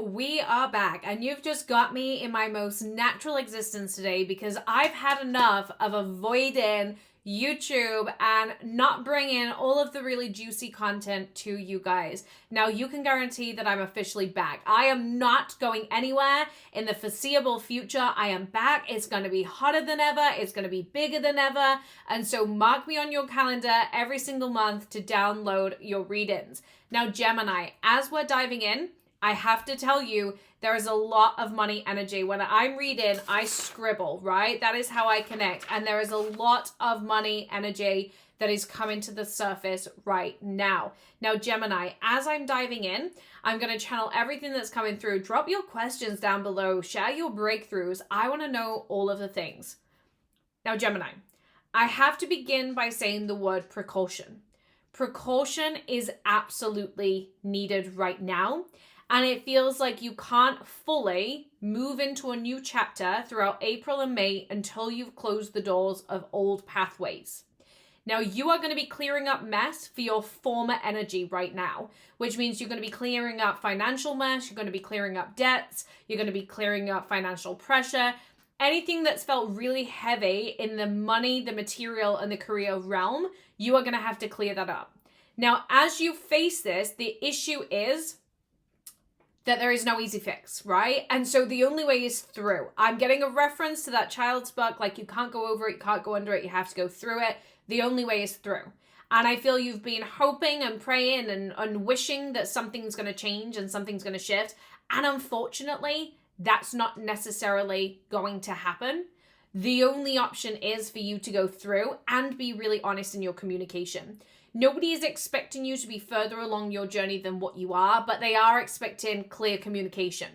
we are back, and you've just got me in my most natural existence today because I've had enough of avoiding YouTube and not bringing all of the really juicy content to you guys. Now, you can guarantee that I'm officially back. I am not going anywhere in the foreseeable future. I am back. It's going to be hotter than ever. It's going to be bigger than ever. And so mark me on your calendar every single month to download your readings. Now, Gemini, as we're diving in, I have to tell you, there is a lot of money energy. When I'm reading, I scribble, right? That is how I connect. And there is a lot of money energy that is coming to the surface right now. Now, Gemini, as I'm diving in, I'm going to channel everything that's coming through. Drop your questions down below. Share your breakthroughs. I want to know all of the things. Now, Gemini, I have to begin by saying the word precaution. Precaution is absolutely needed right now. And it feels like you can't fully move into a new chapter throughout April and May until you've closed the doors of old pathways. Now, you are going to be clearing up mess for your former energy right now, which means you're going to be clearing up financial mess, you're going to be clearing up debts, you're going to be clearing up financial pressure, anything that's felt really heavy in the money, the material, and the career realm, you are going to have to clear that up. Now, as you face this, the issue is that there is no easy fix, right? And so the only way is through. I'm getting a reference to that child's book, like you can't go over it, you can't go under it, you have to go through it. The only way is through. And I feel you've been hoping and praying and wishing that something's going to change and something's going to shift. And unfortunately, that's not necessarily going to happen. The only option is for you to go through and be really honest in your communication. Nobody is expecting you to be further along your journey than what you are, but they are expecting clear communication.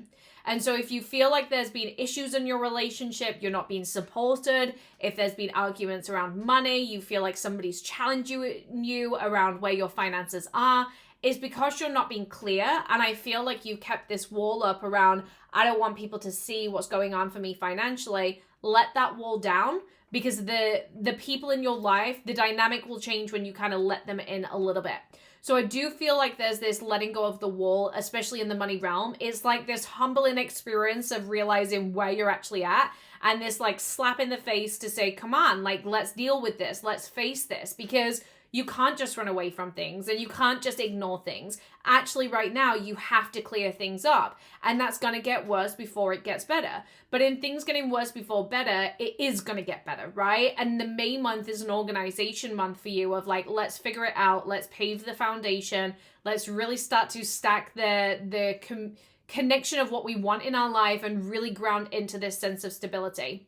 And so if you feel like there's been issues in your relationship, you're not being supported, if there's been arguments around money, you feel like somebody's challenged you around where your finances are, it's because you're not being clear. And I feel like you've kept this wall up around, I don't want people to see what's going on for me financially. Let that wall down. Because the people in your life, the dynamic will change when you kind of let them in a little bit. So I do feel like there's this letting go of the wall, especially in the money realm. It's like this humbling experience of realizing where you're actually at. And this like slap in the face to say, come on, like let's deal with this. Let's face this. Because you can't just run away from things and you can't just ignore things. Actually, right now, you have to clear things up. And that's going to get worse before it gets better. But in things getting worse before better, it is going to get better, right? And the May month is an organization month for you of like, let's figure it out. Let's pave the foundation. Let's really start to stack the connection of what we want in our life and really ground into this sense of stability.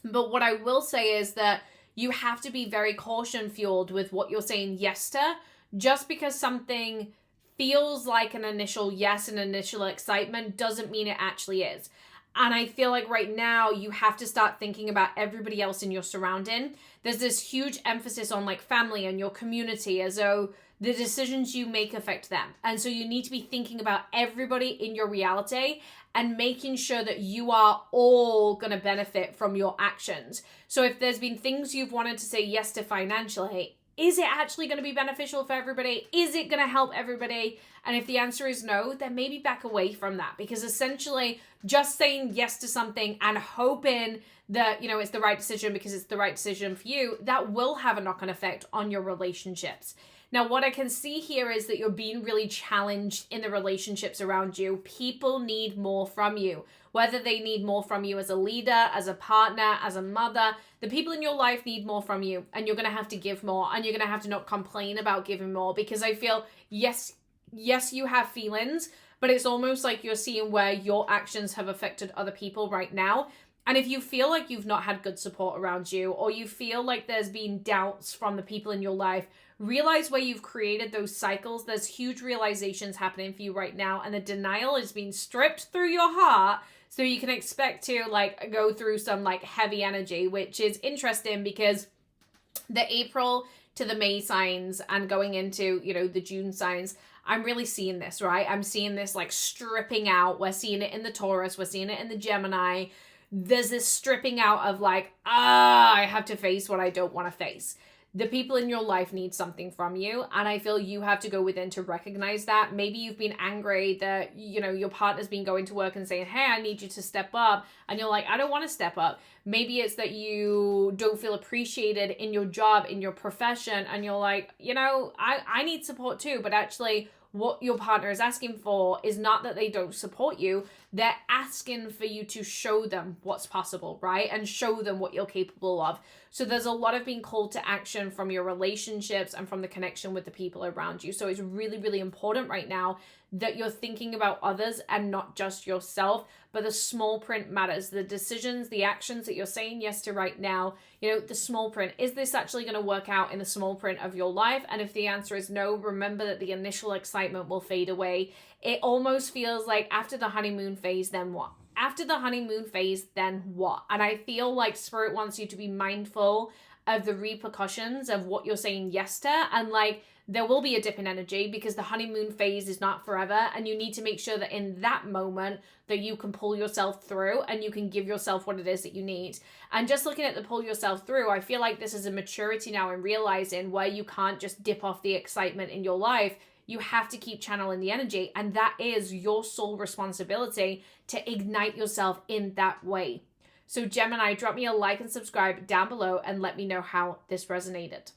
But what I will say is that you have to be very caution fueled with what you're saying yes to. Just because something feels like an initial yes and initial excitement doesn't mean it actually is. And I feel like right now you have to start thinking about everybody else in your surrounding. There's this huge emphasis on like family and your community as though the decisions you make affect them. And so you need to be thinking about everybody in your reality and making sure that you are all going to benefit from your actions. So if there's been things you've wanted to say yes to financially, is it actually going to be beneficial for everybody? Is it going to help everybody? And if the answer is no, then maybe back away from that, because essentially just saying yes to something and hoping that, you know, it's the right decision because it's the right decision for you, that will have a knock-on effect on your relationships. Now, what I can see here is that you're being really challenged in the relationships around you. People need more from you, whether they need more from you as a leader, as a partner, as a mother. The people in your life need more from you, and you're going to have to give more, and you're going to have to not complain about giving more, because I feel, yes, you have feelings, but it's almost like you're seeing where your actions have affected other people right now. And if you feel like you've not had good support around you, or you feel like there's been doubts from the people in your life, realize where you've created those cycles. There's huge realizations happening for you right now, and the denial is being stripped through your heart, so you can expect to like go through some like heavy energy, which is interesting because the April to the May signs and going into, you know, the June signs, I'm really seeing this, right? I'm seeing this like stripping out. We're seeing it in the Taurus. We're seeing it in the Gemini. There's this stripping out of like, I have to face what I don't want to face. the people in your life need something from you, and I feel you have to go within to recognize that. Maybe you've been angry that, you know, your partner's been going to work and saying, hey, I need you to step up, and you're like, I don't want to step up. Maybe it's that you don't feel appreciated in your job, in your profession, and you're like, you know, I need support too, but actually what your partner is asking for is not that they don't support you. They're asking for you to show them what's possible, right? And show them what you're capable of. So there's a lot of being called to action from your relationships and from the connection with the people around you. So it's really, really important right now that you're thinking about others and not just yourself, but the small print matters. The decisions, the actions that you're saying yes to right now, you know, the small print. Is this actually going to work out in the small print of your life? And if the answer is no, remember that the initial excitement will fade away. It almost feels like after the honeymoon phase, then what? After the honeymoon phase, then what? And I feel like Spirit wants you to be mindful of the repercussions of what you're saying yes to, and like, there will be a dip in energy because the honeymoon phase is not forever, and you need to make sure that in that moment that you can pull yourself through and you can give yourself what it is that you need. And just looking at the pull yourself through, I feel like this is a maturity now in realizing where you can't just dip off the excitement in your life. You have to keep channeling the energy, and that is your sole responsibility to ignite yourself in that way. So Gemini, drop me a like and subscribe down below and let me know how this resonated.